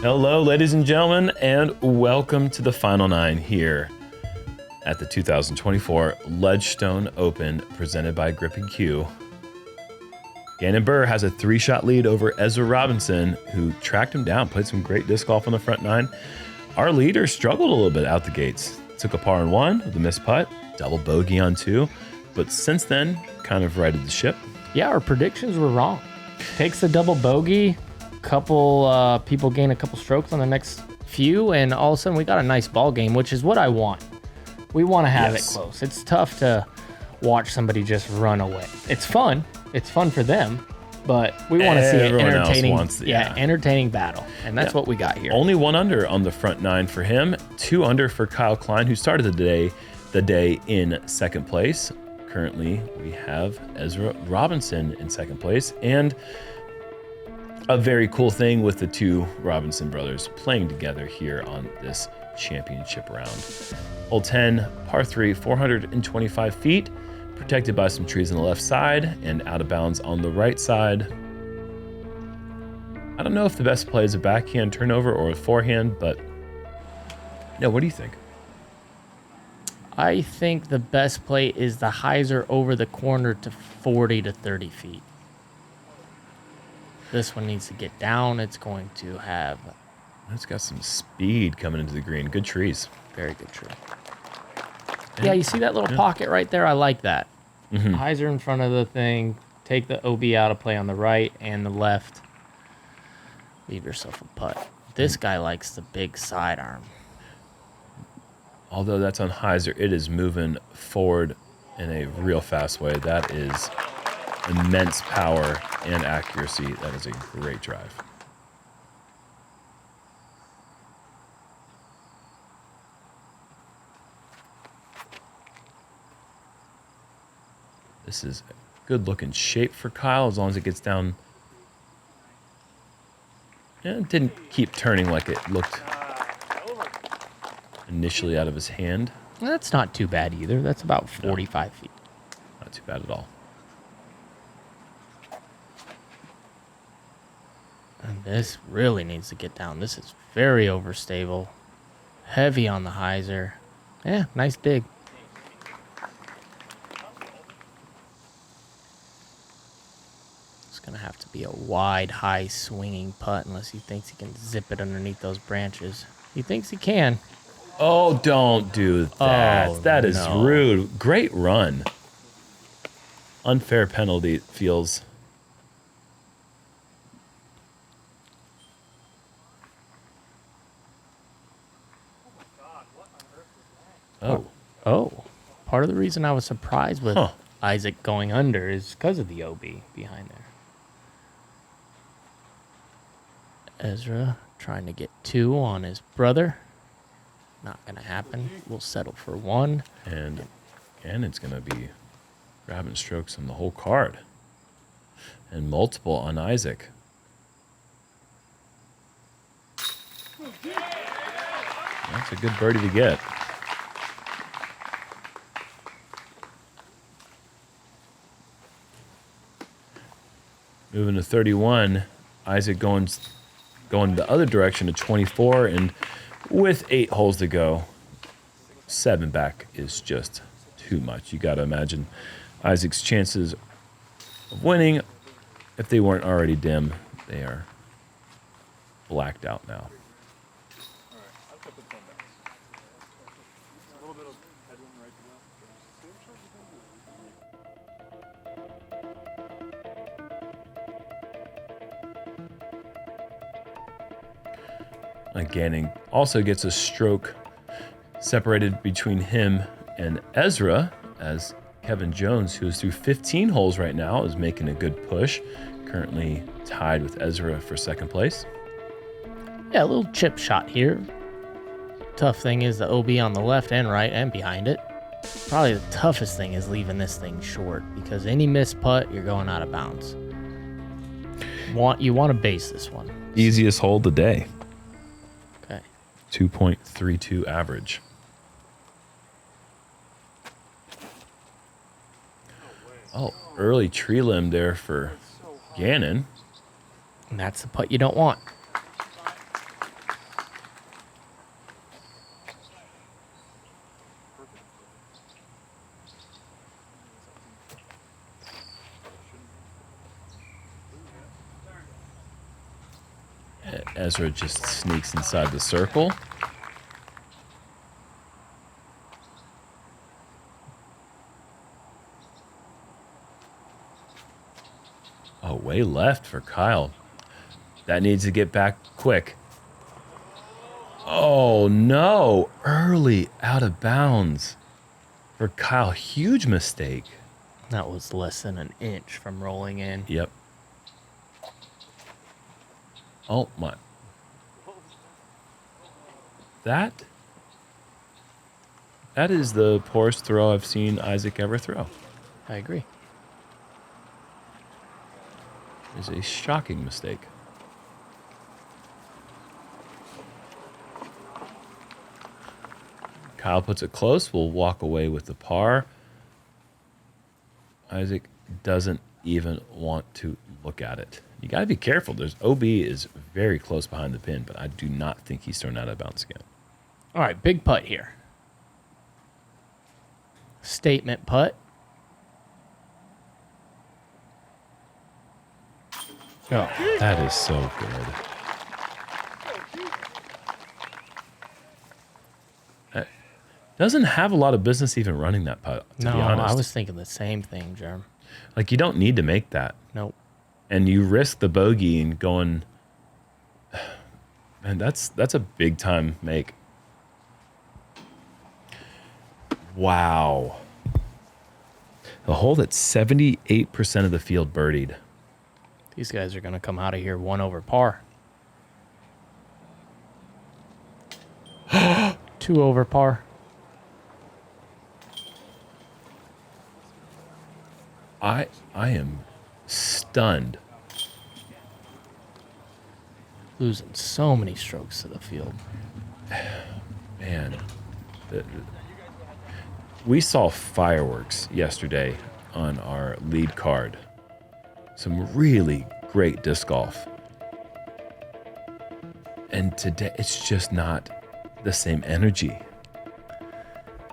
Hello, ladies and gentlemen, and welcome to the Final 9 here at the 2024 Ledgestone Open presented by Grip & Q. Gannon Buhr has a 3-shot lead over Ezra Robinson, who tracked him down, played some great disc golf on the front 9. Our leader struggled a little bit out the gates. Took a par on 1 with a missed putt, double bogey on 2, but since then, kind of righted the ship. Yeah, our predictions were wrong. Takes the double bogey, couple people gain a couple strokes on the next few, and all of a sudden we got a nice ball game, which is what I want. We want to have it close. It's tough to watch somebody just run away. It's fun. It's fun for them, but we want to see an entertaining battle, and that's what we got here. Only 1 under on the front 9 for him, 2 under for Kyle Klein, who started the day in second place. Currently, we have Ezra Robinson in second place, and a very cool thing with the 2 Robinson brothers playing together here on this championship round. Hole 10, par 3, 425 feet, protected by some trees on the left side and out of bounds on the right side. I don't know if the best play is a backhand turnover or a forehand, but no, what do you think? I think the best play is the hyzer over the corner to 40 to 30 feet. This one needs to get down. It's going to have... It's got some speed coming into the green. Good trees. Very good tree. Yeah, you see that little pocket right there? I like that. Hyzer in front of the thing. Take the OB out of play on the right and the left. Leave yourself a putt. This guy likes the big sidearm. Although that's on hyzer, it is moving forward in a real fast way. That is immense power and accuracy. That is a great drive. This is a good looking shape for Kyle as long as it gets down. And it didn't keep turning like it looked initially out of his hand. Well, that's not too bad either. That's about 45 feet. Not too bad at all. And this really needs to get down. This is very overstable. Heavy on the hyzer. Yeah, nice dig. It's going to have to be a wide, high swinging putt unless he thinks he can zip it underneath those branches. He thinks he can. Oh, don't do that. Oh, that is rude. Great run. Unfair penalty, it feels. Oh, part of the reason I was surprised with Isaac going under is because of the OB behind there. Ezra trying to get 2 on his brother. Not going to happen. We'll settle for 1. And Gannon's going to be grabbing strokes on the whole card. And multiple on Isaac. That's a good birdie to get. Moving to 31, Isaac going the other direction to 24, and with 8 holes to go, 7 back is just too much. You got to imagine Isaac's chances of winning, if they weren't already dim, they are blacked out now. Gannon also gets a stroke separated between him and Ezra, as Kevin Jones, who is through 15 holes right now, is making a good push. Currently tied with Ezra for second place. Yeah, a little chip shot here. Tough thing is the OB on the left and right and behind it. Probably the toughest thing is leaving this thing short, because any missed putt, you're going out of bounds. You want to base this one. Easiest hole of the day. Okay. 2.32 average. Oh, early tree limb there for Gannon. And that's the putt you don't want. Ezra just sneaks inside the circle. Oh, way left for Kyle. That needs to get back quick. Oh, no. Early out of bounds for Kyle. Huge mistake. That was less than an inch from rolling in. Yep. Oh, my. That is the poorest throw I've seen Isaac ever throw. I agree. It is a shocking mistake. Kyle puts it close. We'll walk away with the par. Isaac doesn't even want to look at it. You got to be careful. OB is very close behind the pin, but I do not think he's thrown out of bounds again. All right, big putt here. Statement putt. Oh, that is so good. Doesn't have a lot of business even running that putt, to be honest. I was thinking the same thing, Jerm. Like, you don't need to make that. Nope. And you risk the bogey and going, man, that's a big time make. Wow. The hole that's 78% of the field birdied. These guys are going to come out of here 1 over par. 2 over par. I am stunned. Losing so many strokes to the field. Man. We saw fireworks yesterday on our lead card. Some really great disc golf. And today, it's just not the same energy.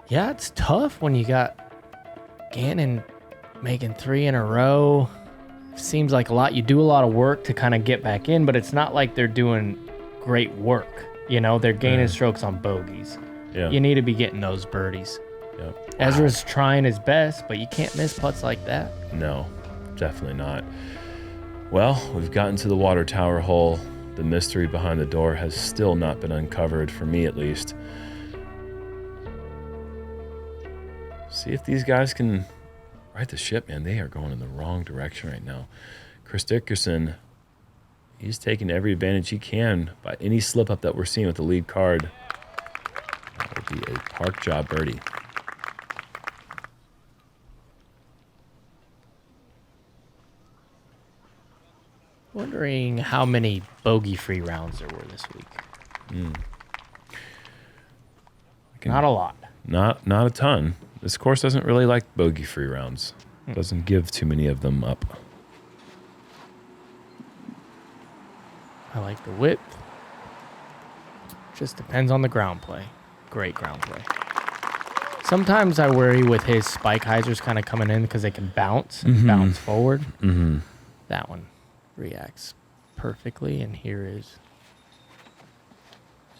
Yeah, it's tough when you got Gannon making 3 in a row. Seems like a lot. You do a lot of work to kind of get back in, but it's not like they're doing great work. You know, they're gaining strokes on bogeys. Yeah. You need to be getting those birdies. Yeah. Ezra's trying his best, but you can't miss putts like that. No, definitely not. Well, we've gotten to the water tower hole. The mystery behind the door has still not been uncovered, for me at least. See if these guys can right the ship, man. They are going in the wrong direction right now. Chris Dickerson, he's taking every advantage he can by any slip up that we're seeing with the lead card. That will be a park job birdie. Wondering how many bogey-free rounds there were this week. Not a lot. Not a ton. This course doesn't really like bogey-free rounds. Doesn't give too many of them up. I like the width. Just depends on the ground play. Great ground play. Sometimes I worry with his spike hyzers kind of coming in because they can bounce and bounce forward. Mm-hmm. That one reacts perfectly, and here is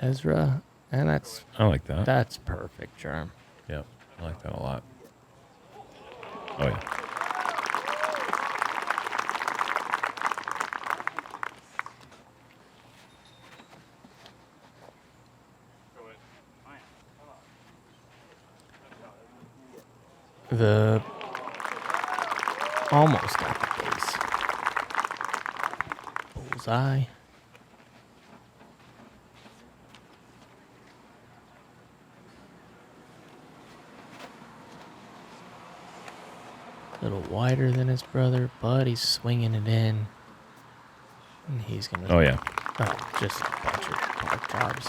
Ezra, and I like that. that's perfect, Jerm. Yeah, I like that a lot. Oh, yeah. The almost got the base. Bullseye. A little wider than his brother, but he's swinging it in. And he's going to... Oh, yeah. Just a bunch of park jobs.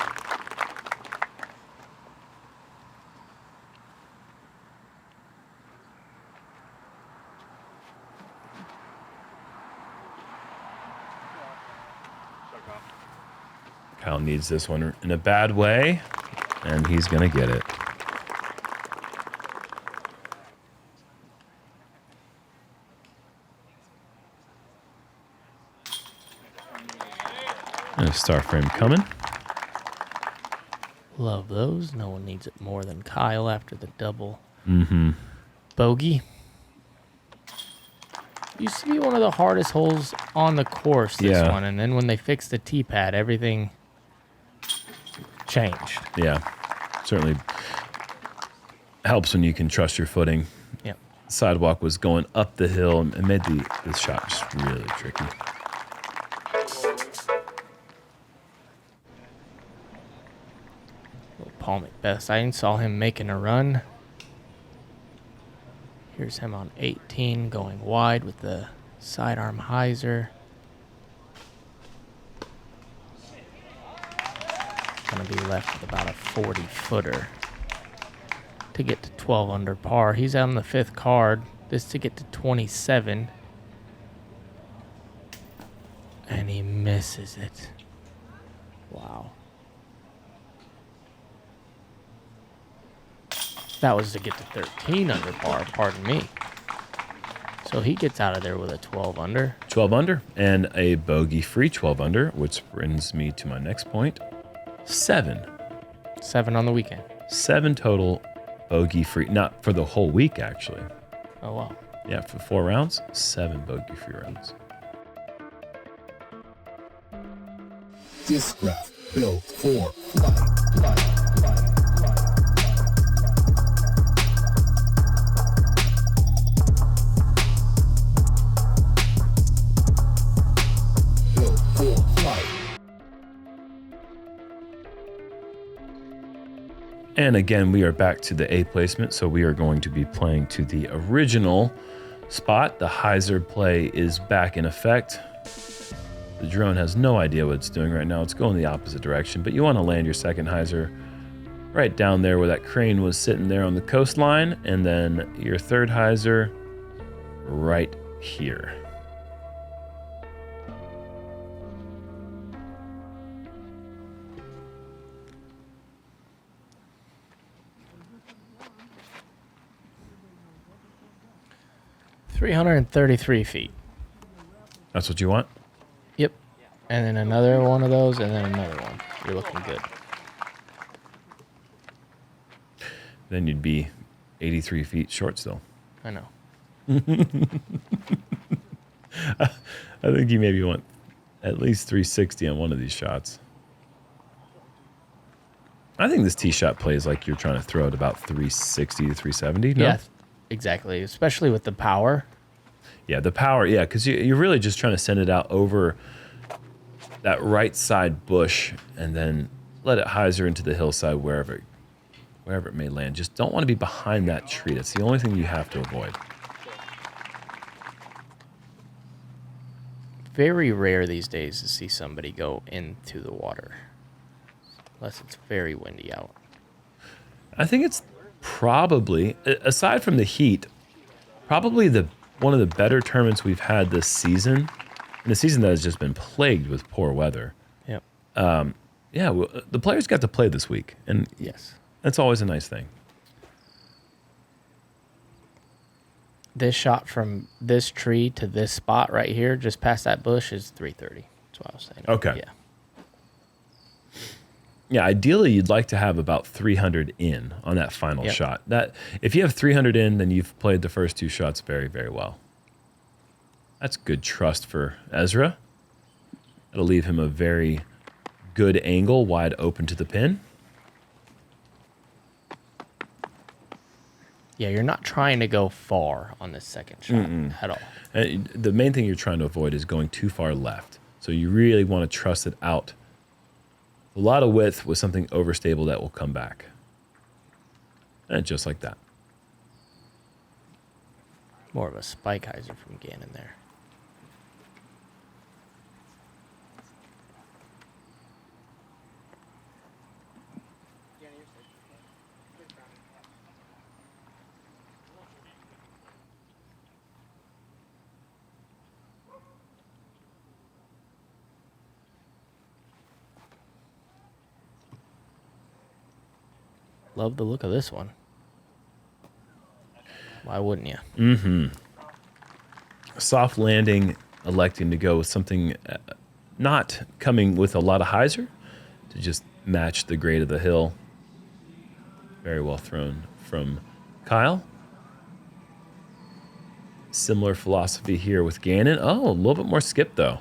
Kyle needs this one in a bad way, and he's going to get it. And a star frame coming. Love those. No one needs it more than Kyle after the double Mm-hmm. bogey. Used to be one of the hardest holes on the course, this one. And then when they fixed the tee pad, everything changed. Yeah. Certainly helps when you can trust your footing. Yep. Sidewalk was going up the hill and made this shot just really tricky. Paul McBeth. I saw him making a run. Here's him on 18 going wide with the sidearm hyzer. Gonna be left with about a 40-footer to get to 12 under par. He's on the 5th card. This to get to 27. And he misses it. Wow. That was to get to 13 under par, pardon me. So he gets out of there with a 12 under. 12 under and a bogey-free 12 under, which brings me to my next point. 7. 7 on the weekend. 7 total bogey-free. Not for the whole week, actually. Oh, wow. Yeah, for 4 rounds, 7 bogey-free rounds. Disc graph built for flight. And again, we are back to the A placement, so we are going to be playing to the original spot. The hyzer play is back in effect. The drone has no idea what it's doing right now. It's going the opposite direction, but you want to land your second hyzer right down there where that crane was sitting there on the coastline, and then your third hyzer right here. $333 feet. That's what you want? Yep. And then another one of those, and then another one. You're looking good. Then you'd be 83 feet short still. I know. I think you maybe want at least 360 on one of these shots. I think this tee shot plays like you're trying to throw it about 360 to 370. No? Yeah, exactly. Especially with the power. Yeah, the power. Yeah, because you're really just trying to send it out over that right side bush and then let it hyzer into the hillside wherever it may land. Just don't want to be behind that tree. That's the only thing you have to avoid. Very rare these days to see somebody go into the water. Unless it's very windy out. I think it's probably, aside from the heat, probably one of the better tournaments we've had this season. And a season that has just been plagued with poor weather. Yep. Yeah, the players got to play this week. And Yes. that's always a nice thing. This shot from this tree to this spot right here, just past that bush, is 330. That's what I was saying. Okay. Yeah. Yeah, ideally you'd like to have about 300 in on that final Yep. shot. That if you have 300 in, then you've played the first 2 shots very, very well. That's good trust for Ezra. It'll leave him a very good angle, wide open to the pin. Yeah, you're not trying to go far on this second shot at all. And the main thing you're trying to avoid is going too far left. So you really want to trust it out. A lot of width with something overstable that will come back. And just like that. More of a spike hyzer from Gannon there. Love the look of this one. Why wouldn't you? Soft landing, electing to go with something not coming with a lot of hyzer to just match the grade of the hill. Very well thrown from Kyle. Similar philosophy here with Gannon. Oh, a little bit more skip though.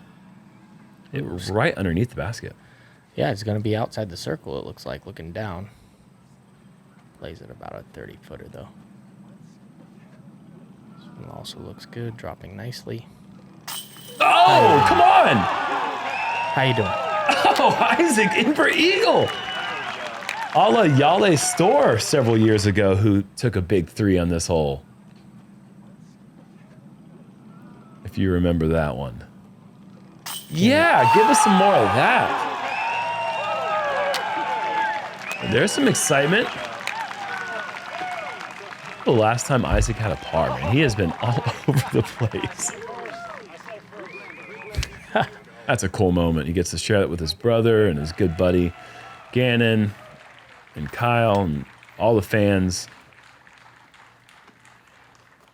It was right underneath the basket. Yeah, it's going to be outside the circle, it looks like, looking down. Plays at about a 30-footer, though. This one also looks good, dropping nicely. Oh, come on! How you doing? Oh, Isaac in for eagle. A la Yale Store several years ago, who took a big 3 on this hole. If you remember that one. Yeah, give us some more of that. There's some excitement. The last time Isaac had a par, man, he has been all over the place. That's a cool moment. He gets to share it with his brother and his good buddy, Gannon, and Kyle, and all the fans.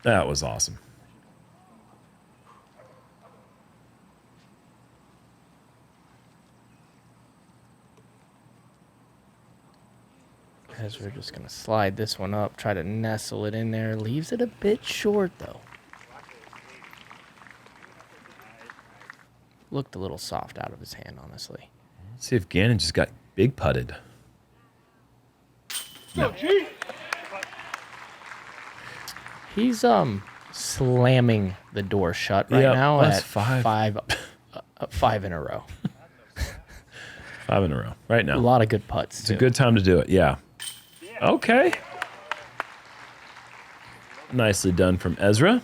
That was awesome. Ezra just going to slide this one up, try to nestle it in there. Leaves it a bit short, though. Looked a little soft out of his hand, honestly. Let's see if Gannon just got big putted. No. He's slamming the door shut right now that's at 5 in a row. 5 in a row right now. A lot of good putts. It's a good time to do it. Yeah. Okay. Nicely done from Ezra.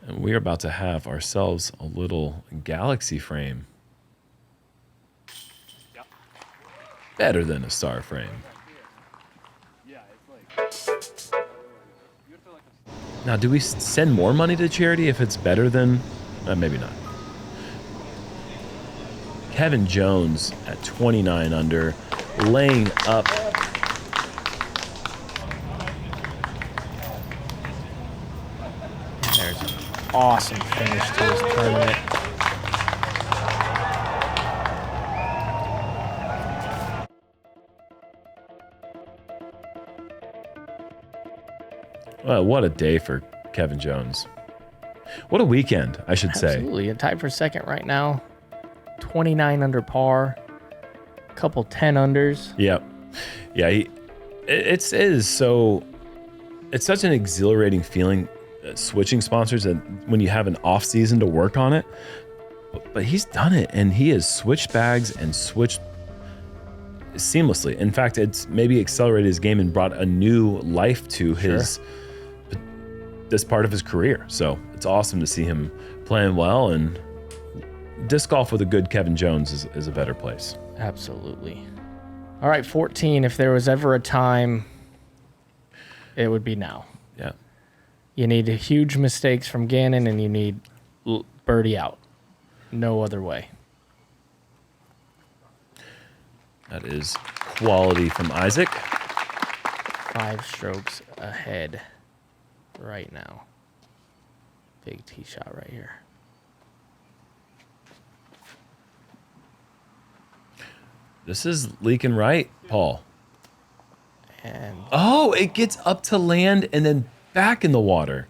And we're about to have ourselves a little galaxy frame. Better than a star frame. Now, do we send more money to charity if it's better than... maybe not. Kevin Jones at 29 under, laying up. And there's an awesome finish to this tournament. Well, what a day for Kevin Jones. What a weekend, I should say. Absolutely. Tied for second right now. 29 under par. Couple 10 unders. Yep. Yeah, it's such an exhilarating feeling switching sponsors and when you have an off season to work on it. But he's done it, and he has switched bags and switched seamlessly. In fact, it's maybe accelerated his game and brought a new life to this part of his career. So it's awesome to see him playing well, and disc golf with a good Kevin Jones is a better place. Absolutely. All right, 14. If there was ever a time, it would be now. Yeah. You need huge mistakes from Gannon, and you need birdie out. No other way. That is quality from Isaac. 5 strokes ahead right now. Big tee shot right here. This is leaking right, Paul. And oh, it gets up to land and then back in the water.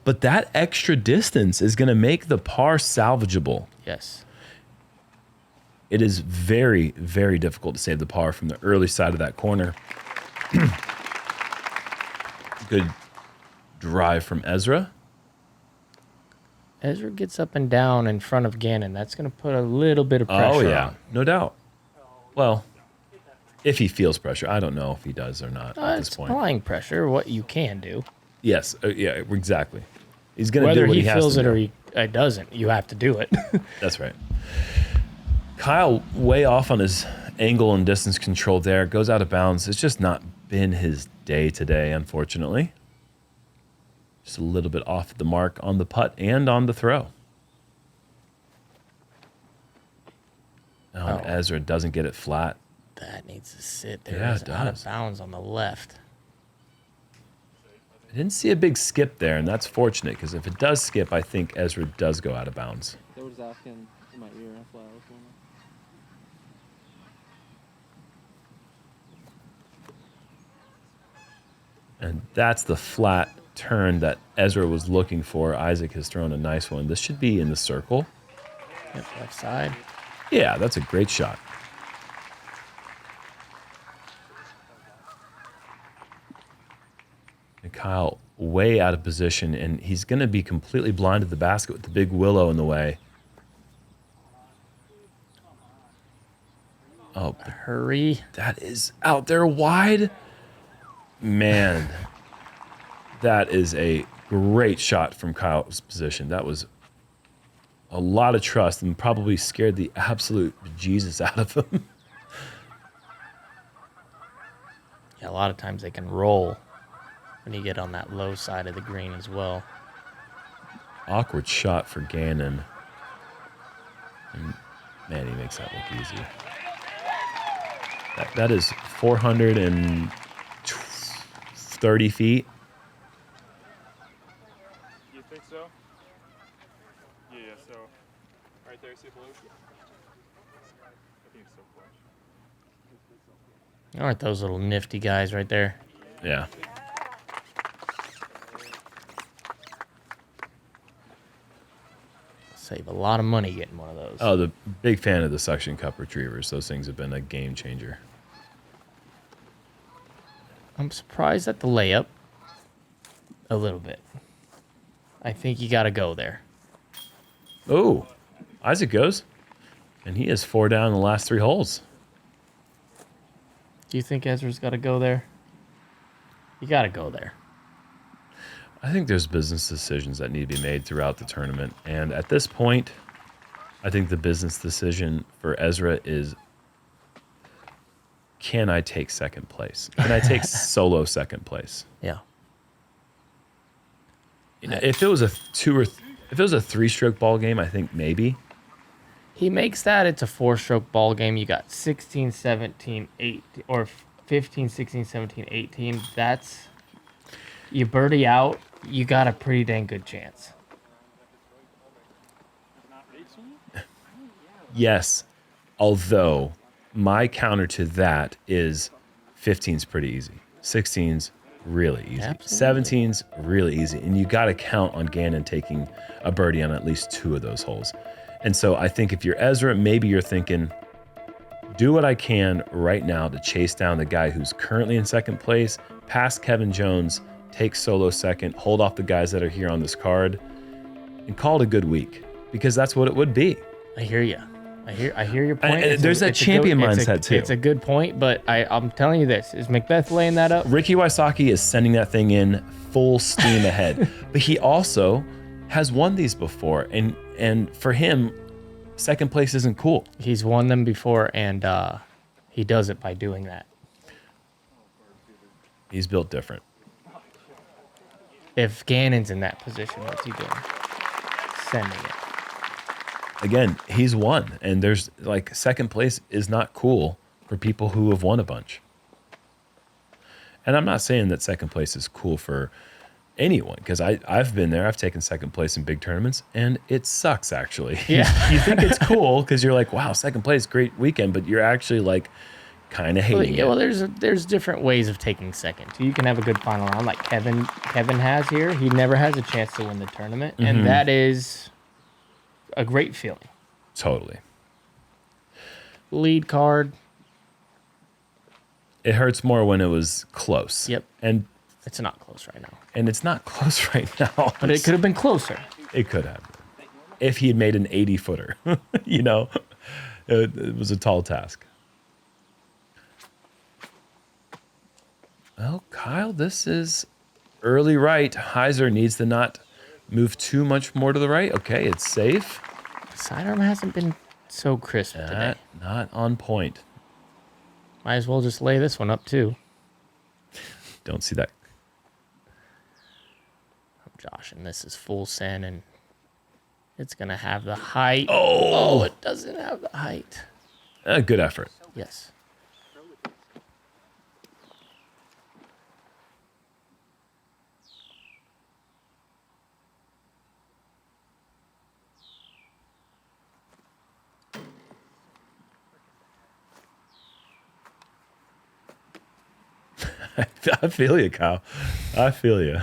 But that extra distance is going to make the par salvageable. yes. It is very, very difficult to save the par from the early side of that corner. Good drive from Ezra. Ezra gets up and down in front of Gannon. That's going to put a little bit of pressure Oh, yeah. on. No doubt. Well, if he feels pressure. I don't know if he does or not at this It's point. applying pressure, what you can do. Yes. Yeah, exactly. He's going to Whether do what he he has feels to it do. or he doesn't, you have to do it. That's right. Kyle way off on his angle and distance control there. Goes out of bounds. It's just not been his day today, unfortunately. Just a little bit off the mark on the putt and on the throw. And Ezra doesn't get it flat. That needs to sit there. Yeah, It's it out of does. bounds on the left. I didn't see a big skip there, and that's fortunate because if it does skip, I think Ezra does go out of bounds. They were just asking in my ear. That's why I was wondering. And that's the flat turn that Ezra was looking for. Isaac has thrown a nice one. This should be in the circle. Yep, left side. Yeah, that's a great shot. And Kyle way out of position, and he's going to be completely blind to the basket with the big willow in the way. Oh, Hurry. that is out there wide. Man, that is a great shot from Kyle's position. That was a lot of trust and probably scared the absolute Jesus out of him. Yeah, a lot of times they can roll when you get on that low side of the green as well. Awkward shot for Gannon. And man, he makes that look easy. That is 430 feet. You think so? Yeah, so right there, see blue? I think it's so close. Aren't those little nifty guys right there? Yeah. Save a lot of money getting one of those. Oh, the big fan of the suction cup retrievers. Those things have been a game changer. I'm surprised at the layup a little bit. I think you got to go there. Oh, Isaac goes. And he has 4 down in the last 3 holes. Do you think Ezra's got to go there? You got to go there. I think there's business decisions that need to be made throughout the tournament. And at this point, I think the business decision for Ezra is, can I take second place? Can I take solo second place? Yeah. You know, if it was a 3-stroke ball game, I think maybe. He makes that it's a 4-stroke ball game. You got 16, 17, 18, or 15, 16, 17, 18. That's, you birdie out, you got a pretty dang good chance. Yes. Although my counter to that is 15's pretty easy. 16's really easy. Absolutely. 17's really easy. And you got to count on Gannon taking a birdie on at least 2 of those holes. And so I think if you're Ezra, maybe you're thinking, do what I can right now to chase down the guy who's currently in second place, pass Kevin Jones, take solo second, hold off the guys that are here on this card, and call it a good week, because that's what it would be. I hear you. I hear your point. There's that champion mindset too. It's a good point, but I'm telling you this, is Macbeth laying that up? Ricky Wysocki is sending that thing in full steam ahead. But he also has won these before, and for him, second place isn't cool. He's won them before, and he does it by doing that. He's built different. If Gannon's in that position, what's he doing? Sending it. Again, he's won, and there's like second place is not cool for people who have won a bunch. And I'm not saying that second place is cool for anyone, because I've been there. I've taken second place in big tournaments, and it sucks, actually. Yeah. You think it's cool because you're like, wow, second place, great weekend, but you're actually like kind of hating it. Well, there's different ways of taking second. You can have a good final round like Kevin has here. He never has a chance to win the tournament, and that is a great feeling. Totally. Lead card. It hurts more when it was close. Yep. And It's not close right now. it's not close right now. But it could have been closer. It could have. If he had made an 80-footer, you know, it was a tall task. Well, Kyle, this is early right. Heiser needs to not move too much more to the right. Okay, it's safe. Sidearm hasn't been so crisp today. Not on point. Might as well just lay this one up too. Don't see that. Josh, and this is full send, and it's gonna have the height. Oh, It doesn't have the height. Good effort. Yes. I feel you, Kyle. I feel you.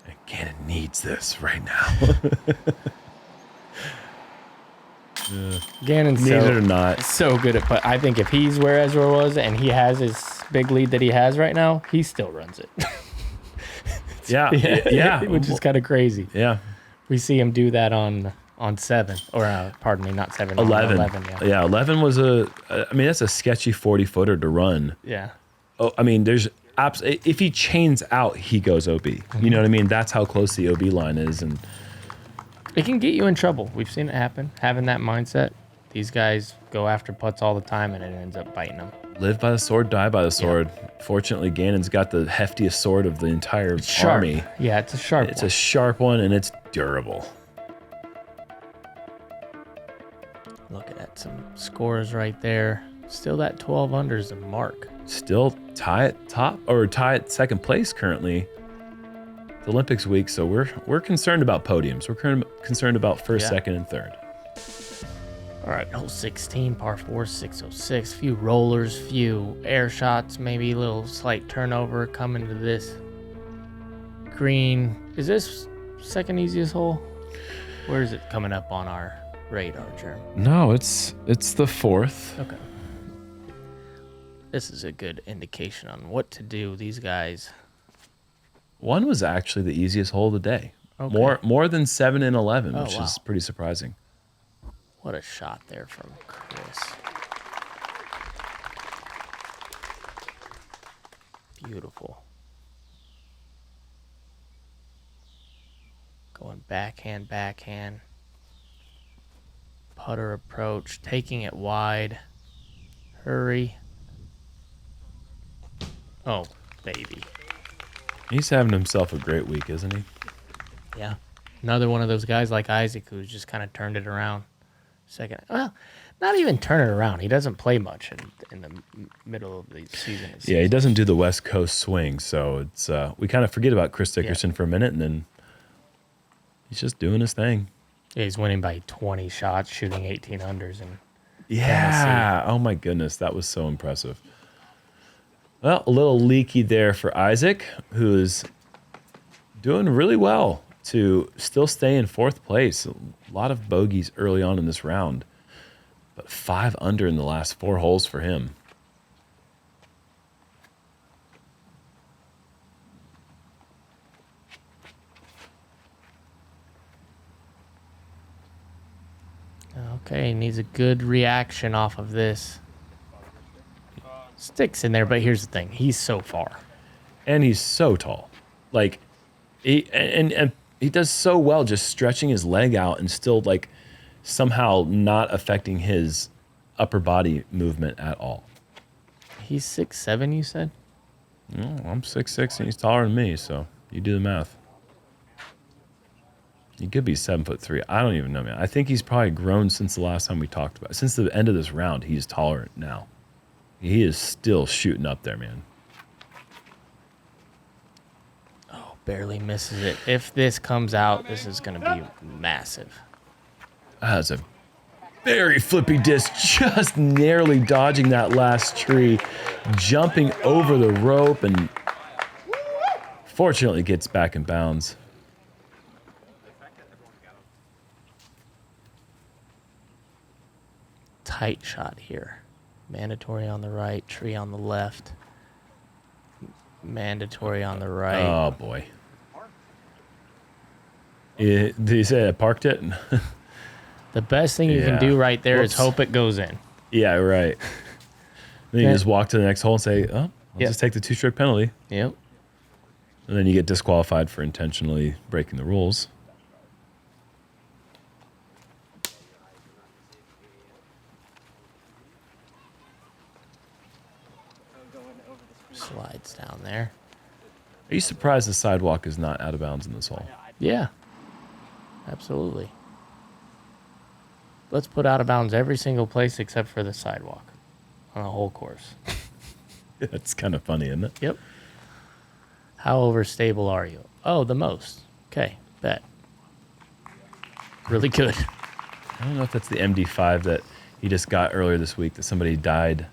And Gannon needs this right now. Gannon's Need it or not. so good at put. I think if he's where Ezra was and he has his big lead that he has right now, he still runs it. Yeah. Which is kind of crazy. Yeah. We see him do that on 7, or pardon me, not 7, 11. 11, Yeah, 11 was that's a sketchy 40-footer to run. Yeah. Oh, I mean, if he chains out, he goes OB. You know what I mean? That's how close the OB line is. And It can get you in trouble. We've seen it happen. Having that mindset, these guys go after putts all the time, and it ends up biting them. live by the sword, die by the sword. Fortunately, Gannon's got the heftiest sword of the entire army. Yeah, it's a sharp It's one. a sharp one, and it's durable. Looking at some scores right there. Still that 12 under is a mark. Still tie at second place currently. It's Olympics week, so we're concerned about podiums. We're concerned about first, second, and third. All right, hole 16, par 4, 606. Few rollers, few air shots, maybe a little slight turnover coming to this green. Is this second easiest hole? Where is it coming up on our radar, Jerm? No, it's the fourth. Okay. This is a good indication on what to do. These guys. One was actually the easiest hole of the day. Okay. More than 7 and 11, which wow. is pretty surprising. What a shot there from Chris. Beautiful. Going backhand, backhand. Putter approach, taking it wide. Hurry. Oh, baby. He's having himself a great week, isn't he? Yeah. Another one of those guys like Isaac who's just kind of turned it around. Second, well, not even turn it around. He doesn't play much in the middle of the season. Yeah, he doesn't do the West Coast swing, so it's we kind of forget about Chris Dickerson for a minute, and then he's just doing his thing. Yeah, he's winning by 20 shots, shooting 18 unders, and yeah. Oh my goodness, that was so impressive. Well, a little leaky there for Isaac, who is doing really well to still stay in fourth place. A lot of bogeys early on in this round, but 5 under in the last 4 holes for him. okay, he needs a good reaction off of this. Sticks in there, but here's the thing. He's so far. And he's so tall. Like, and he does so well just stretching his leg out and still, like, somehow not affecting his upper body movement at all. He's 6'7", you said? No, I'm 6'6", and he's taller than me, so you do the math. He could be 7'3". I don't even know, man. I think he's probably grown since the last time we talked about it. Since the end of this round, he's taller now. He is still shooting up there, man. Oh, barely misses it. If this comes out, this is going to be massive. That's a very flippy disc, just narrowly dodging that last tree, jumping over the rope, and fortunately gets back in bounds. Tight shot here. Mandatory on the right, tree on the left. Mandatory on the right. Oh, boy. Did he say I parked it? The best thing you can do right there is hope it goes in. Yeah, right. Then you just walk to the next hole and say, oh, I'll just take the 2-stroke penalty. Yep. And then you get disqualified for intentionally breaking the rules. Slides down there. Are you surprised the sidewalk is not out of bounds in this hole? Yeah. Absolutely. Let's put out of bounds every single place except for the sidewalk on the whole course. That's kind of funny, isn't it? Yep. How overstable are you? Oh, the most. Okay, bet. Really good. I don't know if that's the MD5 that He just got earlier this week that somebody dyed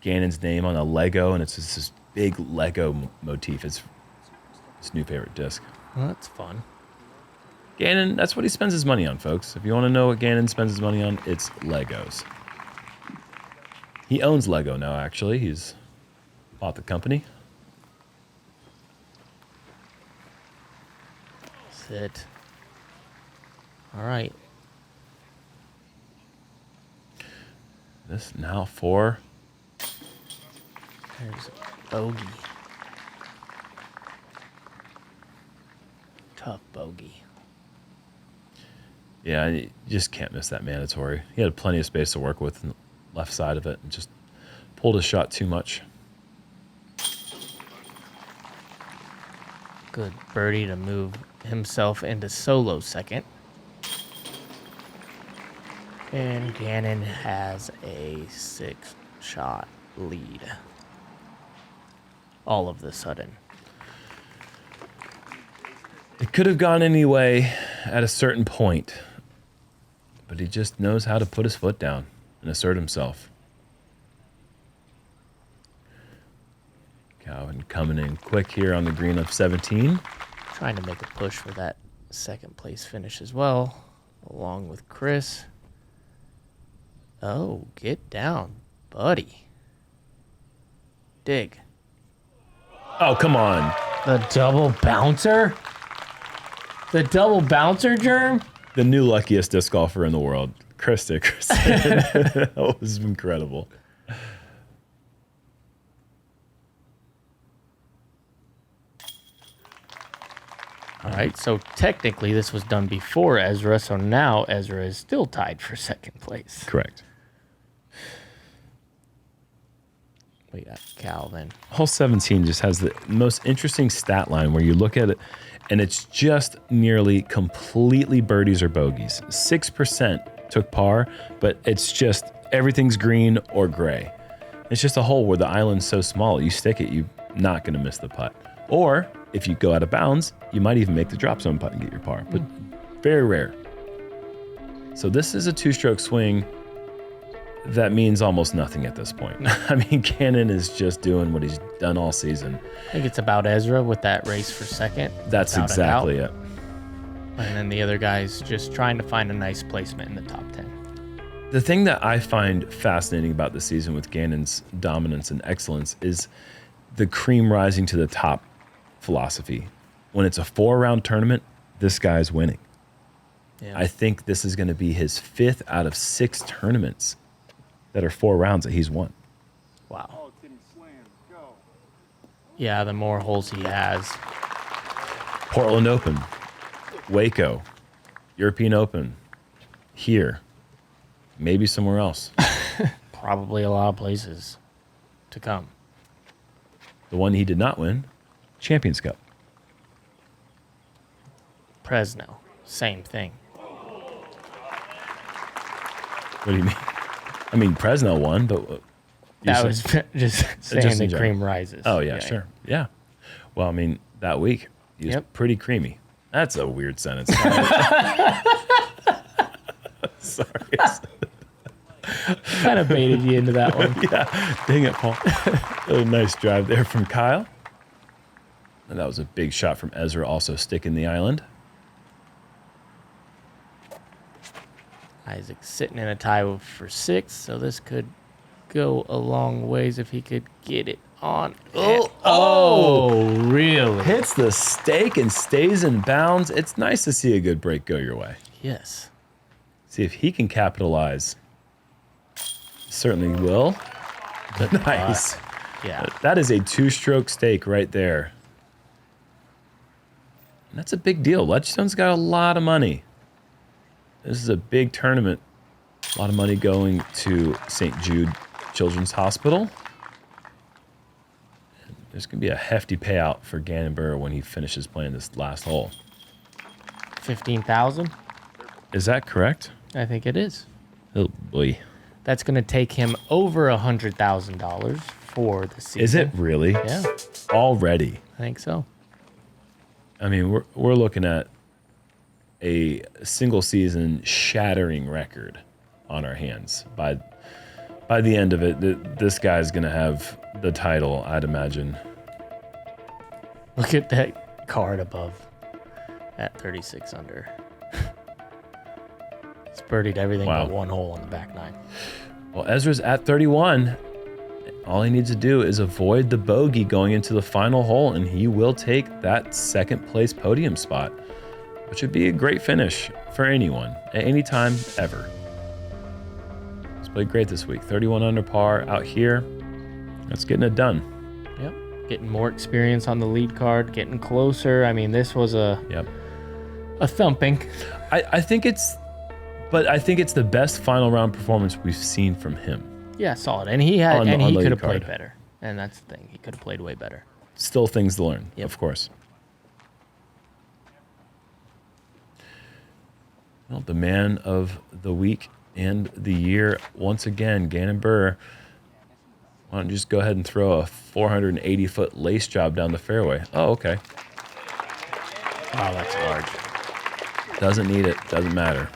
Gannon's name on a Lego, and it's just this big Lego motif. It's his new favorite disc. Well, that's fun. Gannon, that's what he spends his money on, folks. If you want to know what Gannon spends his money on, it's Legos. He owns Lego now, actually. He's bought the company. Sit. All right. This now for... There's a bogey. Tough bogey. Yeah, you just can't miss that mandatory. He had plenty of space to work with on the left side of it and just pulled his shot too much. Good birdie to move himself into solo second. And Gannon has a 6-shot lead. All of the sudden. It could have gone any way at a certain point, but he just knows how to put his foot down and assert himself. Calvin coming in quick here on the green of 17. Trying to make a push for that second place finish as well, along with Chris. Oh, get down, buddy. Dig. Oh, come on. The double bouncer? The double bouncer, Jerm? The new luckiest disc golfer in the world, Chris Dickerson. That was incredible. All right, so technically this was done before Ezra, so now Ezra is still tied for second place. Correct. We got Calvin. Hole 17 just has the most interesting stat line where you look at it and it's just nearly completely birdies or bogeys. 6% took par, but it's just everything's green or gray. It's just a hole where the island's so small, you stick it, you're not going to miss the putt. Or if you go out of bounds, you might even make the drop zone putt and get your par, but very rare. So this is a two-stroke swing that means almost nothing at this point. I mean, Gannon is just doing what he's done all season. I think it's about Ezra with that race for second. That's without a exactly doubt. it. And then the other guy's just trying to find a nice placement in the top 10. The thing that I find fascinating about the season with Gannon's dominance and excellence is the cream rising to the top philosophy. When it's a 4-round tournament, this guy's winning. Yeah. I think this is going to be his 5th out of 6 tournaments that are 4 rounds that he's won. Wow. Oh, Kitty slam, go. Yeah, the more holes he has. Portland Open, Waco, European Open, here, maybe somewhere else. Probably a lot of places to come. The one he did not win, Champions Cup. Fresno, same thing. What do you mean? I mean, Fresno won, but That was just saying just the in general. cream rises. Oh yeah, sure, yeah. Well, I mean, that week he was pretty creamy. That's a weird sentence. Sorry. Kind of baited you into that one. Yeah, dang it, Paul. A nice drive there from Kyle. And that was a big shot from Ezra, also sticking the island. Isaac sitting in a tie for 6, so this could go a long ways if he could get it on. Oh, really? Hits the stake and stays in bounds. It's nice to see a good break go your way. Yes. See if he can capitalize. Certainly will. Good Nice. putt. Yeah. That is a 2-stroke stake right there. And that's a big deal. Ledgestone's got a lot of money. This is a big tournament. A lot of money going to St. Jude Children's Hospital. And there's going to be a hefty payout for Gannon Buhr when he finishes playing this last hole. 15,000? Is that correct? I think it is. Oh, boy. That's going to take him over $100,000 for the season. Is it really? Yeah, Already? I think so. I mean, we're looking at a single season shattering record on our hands. By the end of it, this guy's going to have the title, I'd imagine. Look at that card above at 36 under. He's birdied everything Wow. but one hole on the back nine. Well, Ezra's at 31. All he needs to do is avoid the bogey going into the final hole, and he will take that second place podium spot, which would be a great finish for anyone at any time ever. He's played great this week. 31 under par out here. That's getting it done. Yep. Getting more experience on the lead card, getting closer. I mean, this was a thumping. I think it's the best final round performance we've seen from him. Yeah, solid. And he had, On he the could have lead card. played better. And that's the thing. He could have played way better. Still things to learn, Yep. of course. Well, the man of the week and the year, once again, Gannon Buhr. Why don't you just go ahead and throw a 480-foot lace job down the fairway? Oh, okay. Wow, that's large. Doesn't need it. Doesn't matter.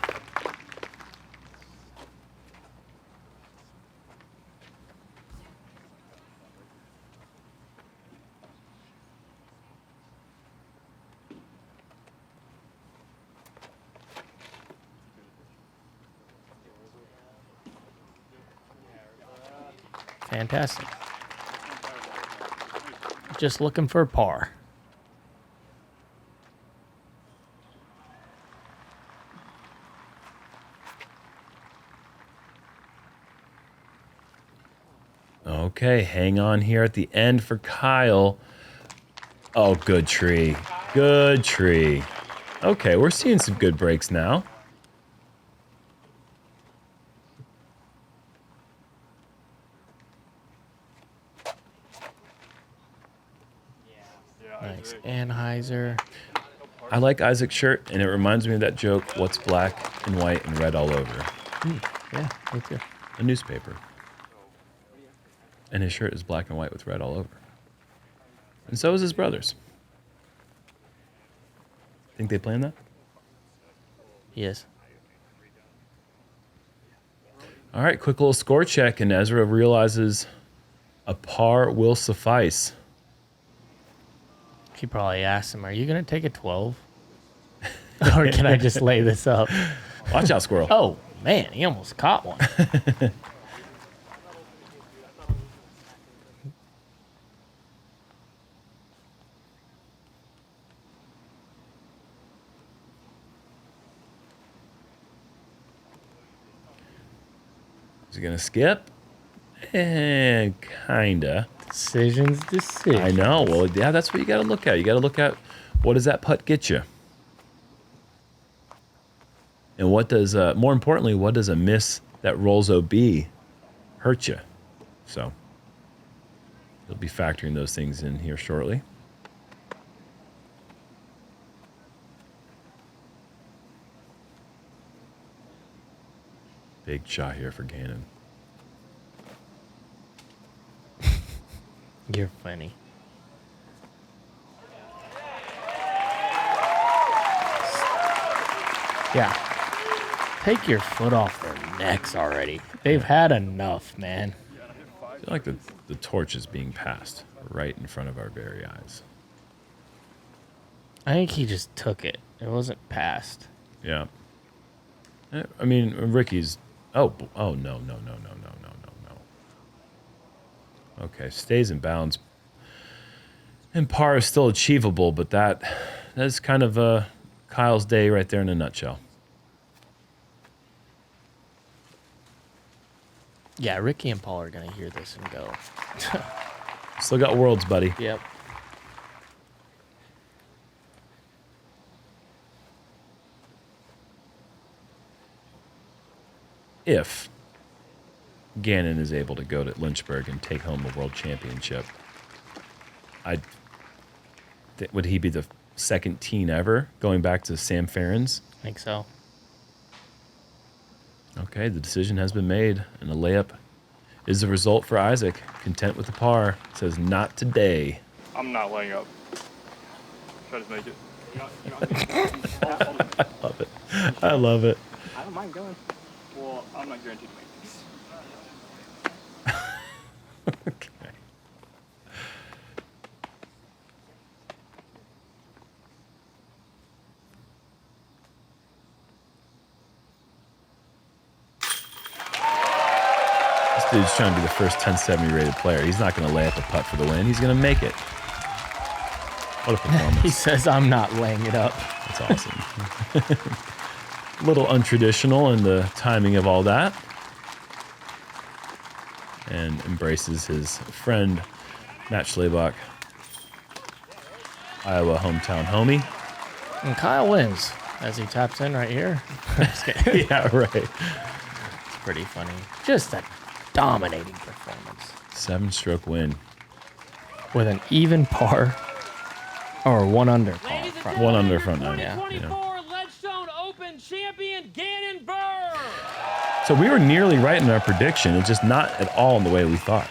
Fantastic. Just looking for a par. Okay, hang on here at the end for Kyle. Oh, good tree. Good tree. Okay, we're seeing some good breaks now. Nice. Anheuser. I like Isaac's shirt, and it reminds me of that joke, what's black and white and red all over? Yeah, me too. A newspaper. And his shirt is black and white with red all over. And so is his brother's. Think they planned that? Yes. All right, quick little score check, and Ezra realizes a par will suffice. She probably asked him, are you going to take a 12? Or can I just lay this up? Watch out, squirrel. Oh, man, he almost caught one. Is he going to skip? And kinda. Decisions. I know. Well, yeah, that's what you got to look at. You got to look at what does that putt get you? And what does, more importantly, what does a miss that rolls OB hurt you? So, you'll be factoring those things in here shortly. Big shot here for Gannon. You're funny. Yeah. Take your foot off their necks already. They've had enough, man. I feel like the torch is being passed right in front of our very eyes. I think he just took it. It wasn't passed. Yeah. I mean, Ricky's... Oh, no. Okay, stays in bounds. And par is still achievable, but that's kind of Kyle's day right there in a nutshell. Yeah, Ricky and Paul are going to hear this and go. Still got worlds, buddy. Yep. If Gannon is able to go to Lynchburg and take home a world championship, would he be the second teen ever going back to Sam Farron's? I think so. Okay, the decision has been made, and a layup is the result for Isaac. Content with the par. Says, not today. I'm not laying up. Try to make it. I love it. I love it. I don't mind going. Well, I'm not guaranteed to make this. Okay. This dude's trying to be the first 1070 rated player. He's not going to lay up a putt for the win. He's going to make it. What a performance. He says, I'm not laying it up. That's awesome. A little untraditional in the timing of all that. And embraces his friend, Matt Schlebach, Iowa hometown homie. And Kyle wins as he taps in right here. Just kidding. Yeah, right. It's pretty funny. Just a dominating performance. 7-stroke win. With an even par or 1 under par. Front. 1 under front nine. 2024 Ledgestone Open champion Gannon Buhr. So we were nearly right in our prediction. It's just not at all in the way we thought.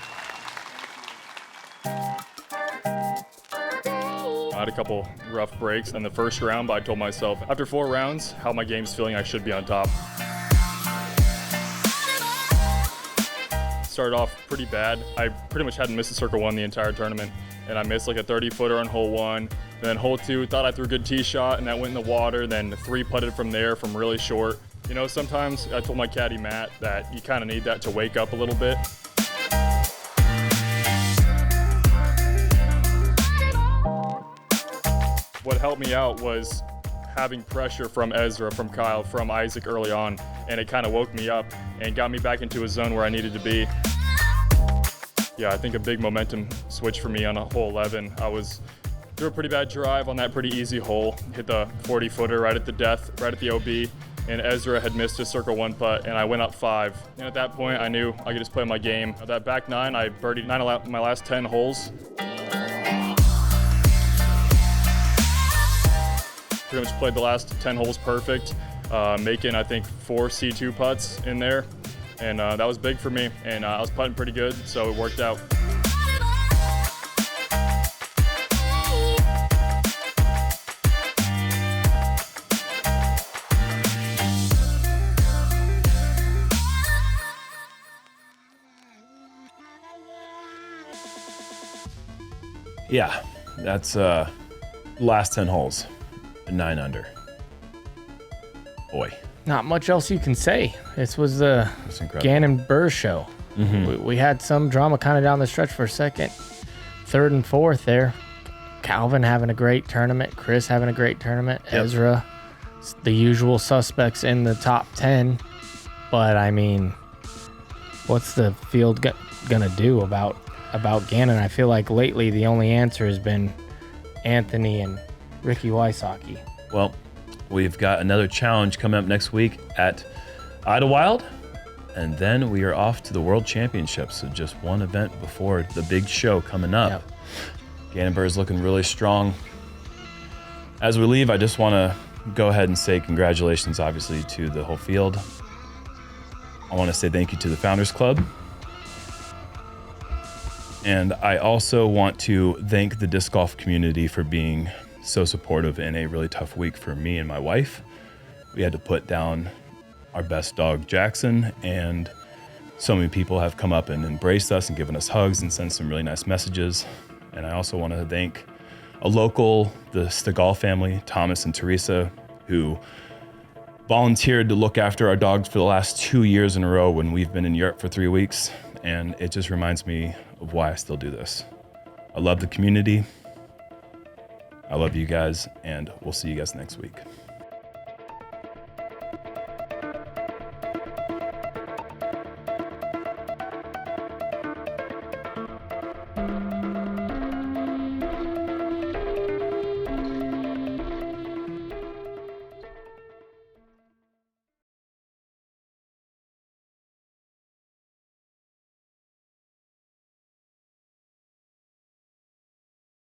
I had a couple rough breaks in the first round, but I told myself after 4 rounds, how my game's feeling, I should be on top. Started off pretty bad. I pretty much hadn't missed a circle 1 the entire tournament, and I missed like a 30-footer on hole 1. Then hole 2, thought I threw a good tee shot, and that went in the water. Then 3 putted from there from really short. You know, sometimes I told my caddy Matt that you kind of need that to wake up a little bit. What helped me out was having pressure from Ezra, from Kyle, from Isaac early on, and it kind of woke me up and got me back into a zone where I needed to be. Yeah, I think a big momentum switch for me on a hole 11. I was threw a pretty bad drive on that pretty easy hole, hit the 40-footer right at the death, right at the OB, and Ezra had missed a circle 1 putt, and I went up 5. And at that point, I knew I could just play my game. That back 9, I birdied 9 of my last 10 holes. Pretty much played the last 10 holes perfect, making, I think, 4 C2 putts in there. And that was big for me, and I was putting pretty good, so it worked out. Yeah, that's last 10 holes, 9 under. Boy. Not much else you can say. This was the Gannon Buhr show. We had some drama kind of down the stretch for a second. 3rd and 4th there. Calvin having a great tournament. Chris having a great tournament. Yep. Ezra, the usual suspects in the top 10. But, I mean, what's the field going to do about Gannon? I feel like lately the only answer has been Anthony and Ricky Wysocki. Well, we've got another challenge coming up next week at Idlewild, and then we are off to the World Championships. So just one event before the big show coming up. Yep. Gannon Buhr is looking really strong. As we leave, I just want to go ahead and say congratulations, obviously, to the whole field. I want to say thank you to the Founders Club. And I also want to thank the disc golf community for being so supportive in a really tough week for me and my wife. We had to put down our best dog, Jackson, and so many people have come up and embraced us and given us hugs and sent some really nice messages. And I also want to thank a local, the Stegall family, Thomas and Teresa, who volunteered to look after our dogs for the last 2 years in a row when we've been in Europe for 3 weeks. And it just reminds me of why I still do this. I love the community. I love you guys, and we'll see you guys next week.